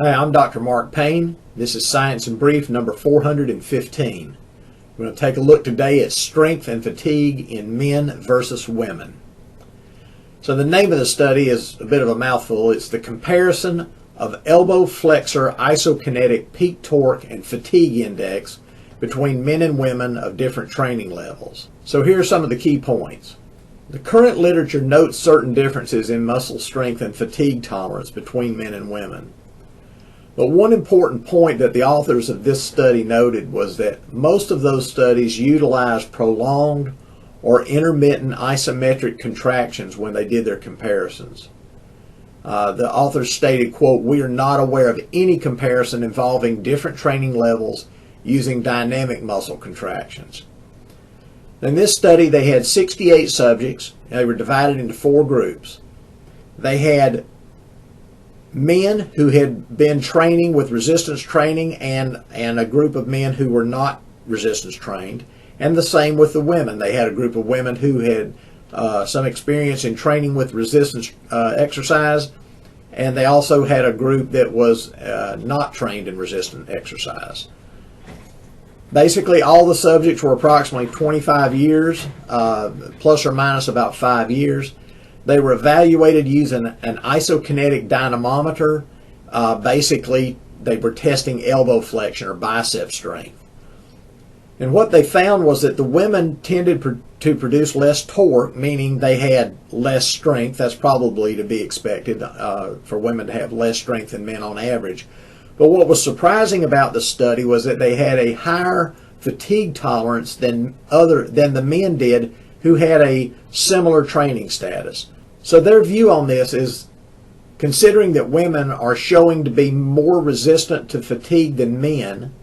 Hi, I'm Dr. Mark Payne. This is Science in Brief number 415. We're going to take a look today at strength and fatigue in men versus women. So the name of the study is a bit of a mouthful. It's the comparison of elbow flexor isokinetic peak torque and fatigue index between men and women of different training levels. So here are some of the key points. The current literature notes certain differences in muscle strength and fatigue tolerance between men and women. But one important point that the authors of this study noted was that most of those studies utilized prolonged or intermittent isometric contractions when they did their comparisons. The authors stated, quote, "We are not aware of any comparison involving different training levels using dynamic muscle contractions." In this study, they had 68 subjects. They were divided into 4 groups. They had men who had been training with resistance training and a group of men who were not resistance trained, and the same with the women. They had a group of women who had some experience in training with resistance exercise, and they also had a group that was not trained in resistance exercise. Basically, all the subjects were approximately 25 years, plus or minus about 5 years. They were evaluated using an isokinetic dynamometer. Basically, they were testing elbow flexion or bicep strength. And what they found was that the women tended to produce less torque, meaning they had less strength. That's probably to be expected for women to have less strength than men on average. But what was surprising about the study was that they had a higher fatigue tolerance than the men did who had a similar training status. So their view on this is, considering that women are showing to be more resistant to fatigue than men,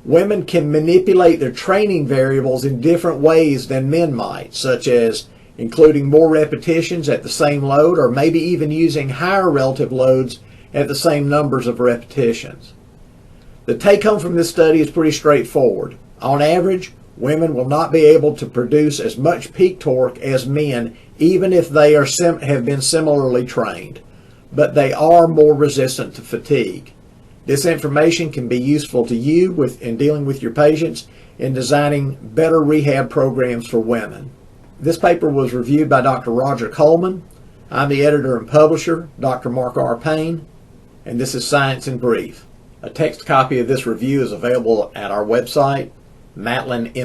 women can manipulate their training variables in different ways than men might, such as including more repetitions at the same load, or maybe even using higher relative loads at the same numbers of repetitions. The take-home from this study is pretty straightforward. On average, women will not be able to produce as much peak torque as men, even if they have been similarly trained, but they are more resistant to fatigue. This information can be useful to you in dealing with your patients in designing better rehab programs for women. This paper was reviewed by Dr. Roger Coleman. I'm the editor and publisher, Dr. Mark R. Payne, and this is Science in Brief. A text copy of this review is available at our website, matlinmfg.com,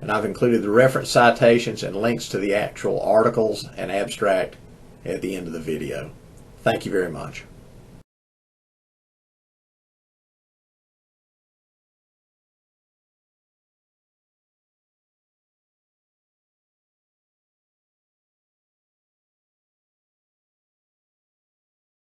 and I've included the reference citations and links to the actual articles and abstract at the end of the video. Thank you very much.